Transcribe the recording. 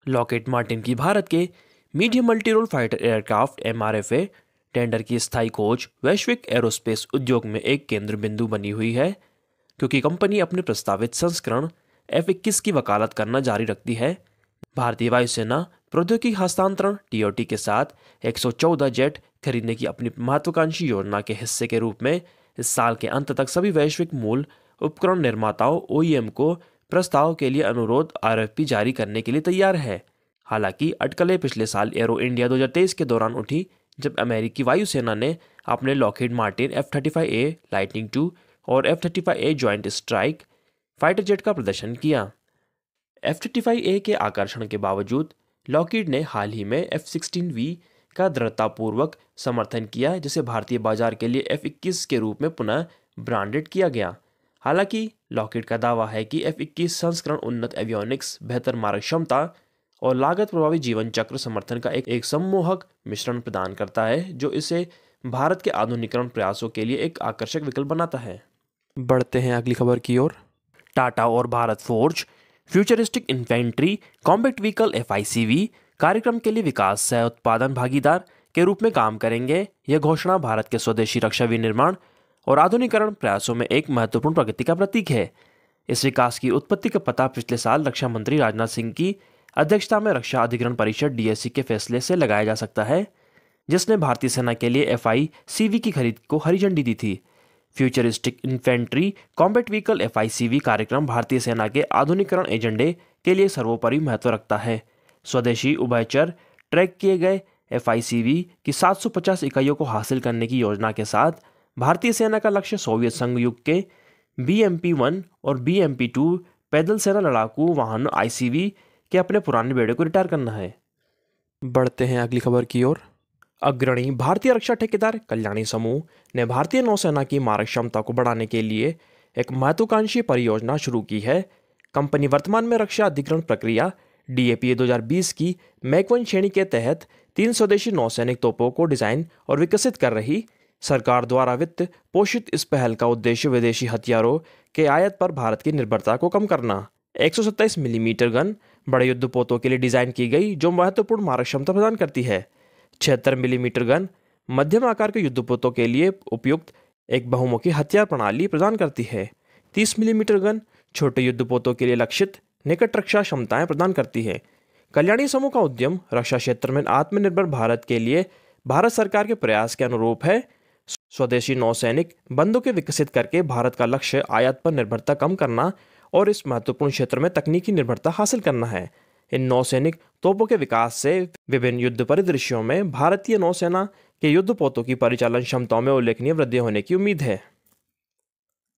Lockheed Martin की भारत के medium multirole fighter aircraft MRFA tender की स्थायी खोज वैश्विक एरोस्पेस उद्योग में एक केंद्र बिंदु बनी हुई है, क्योंकि कंपनी अपने प्रस्तावित संस्करण F-21 की वकालत करना जारी रखती है। भारतीय वायुसेना प्रौद्योगिकी हस्तांतरण TOT के साथ 114 जेट खरीदने की अपनी महत्वाकांक्षी योजना के हिस्से के रूप में इस साल के अंत तक सभी वैश्विक मूल उपकरण निर्माताओं OEM को प्रस्ताव के लिए अनुरोध RFP जारी करने के लिए तैयार है। हालांकि अटकलें पिछले साल एरो इंडिया 2023 के दौरान उठी, जब अमेरिकी वायुसेना ने अपने Lockheed Martin F-35A lightning II और F-35A joint strike fighter jet का प्रदर्शन किया। F-35A के आकर्षण के बावजूद लॉकहीड ने हाल ही में F-16V का दृढ़तापूर्वक समर्थन किया, जिसे भारतीय बाजार के लिए F-21 के रूप में पुनः ब्रांडेड किया गया। हालांकि लॉकहीड का दावा है कि F-21 संस्करण उन्नत एवियोनिक्स, बेहतर मारक क्षमता और लागत प्रभावी जीवन चक्र समर्थन का एक सम्मोहक मिश्रण प्रदान करता है, जो इसे भारत के आधुनिकीकरण प्रयासों के लिए एक आकर्षक विकल्प बनाता है। बढ़ते हैं अगली खबर की ओर। टाटा और Bharat forge futuristic infantry combat vehicle FICV कार्यक्रम के लिए विकास सह उत्पादन भागीदार के रूप में काम करेंगे। यह घोषणा भारत के स्वदेशी रक्षा विनिर्माण और आधुनिकीकरण प्रयासों में एक महत्वपूर्ण प्रगति का प्रतीक है। इस विकास की उत्पत्ति का पता पिछले साल रक्षा मंत्री राजनाथ सिंह की अध्यक्षता में रक्षा अधिग्रहण परिषद DSC के फैसले से लगाया जा सकता है, जिसने भारतीय सेना के लिए FICV की खरीद को हरी झंडी दी थी। Futuristic infantry combat vehicle FICV कार्यक्रम भारतीय सेना के आधुनिकीकरण एजेंडे के लिए सर्वोपरि महत्व रखता है। स्वदेशी उभयचर ट्रैक किए गए FICV की 750 इकाइयों को हासिल करने की योजना के साथ भारतीय सेना का लक्ष्य सोवियत संघ युग के BMP-1 और BMP-2 पैदल सेना लड़ाकू वाहन ICV के अपने पुराने बेड़े को रिटायर करना है। बढ़ते हैं अगली खबर की ओर। अग्रणी भारतीय रक्षा ठेकेदार कल्याणी समूह ने भारतीय नौसेना की मारक क्षमता को बढ़ाने के लिए एक महत्वाकांक्षी परियोजना शुरू की है। कंपनी वर्तमान में रक्षा अधिग्रहण प्रक्रिया DAPA 2020 की मैक 1 श्रेणी के तहत 3 स्वदेशी नौसैनिक तोपों को डिजाइन और विकसित कर रही। सरकार द्वारा वित्त पोषित इस पहल का उद्देश्य विदेशी हथियारों के आयात पर भारत की निर्भरता को कम करना। 127 मिलीमीटर गन बड़े युद्धपोतों के लिए डिजाइन की गई, जो महत्वपूर्ण मारक क्षमता प्रदान करती है। 76 मिलीमीटर गन मध्यम आकार के युद्धपोतों के लिए उपयुक्त एक बहुमुखी हथियार प्रणाली प्रदान करती है। 30 मिलीमीटर गन छोटे युद्धपोतों के लिए लक्षित निकट रक्षा क्षमताएं प्रदान करती है। कल्याणी समूह का उद्यम रक्षा क्षेत्र में आत्मनिर्भर भारत के लिए भारत सरकार के प्रयास के अनुरूप है। स्वदेशी नौसैनिक बंदूकें विकसित करके भारत का लक्ष्य आयात पर निर्भरता कम करना और इस महत्वपूर्ण क्षेत्र में तकनीकी निर्भरता हासिल करना है। इन नौसैनिक तोपों के विकास से विभिन्न युद्ध परिदृश्यों में भारतीय नौसेना के युद्धपोतों की परिचालन क्षमताओं में उल्लेखनीय वृद्धि होने की उम्मीद है।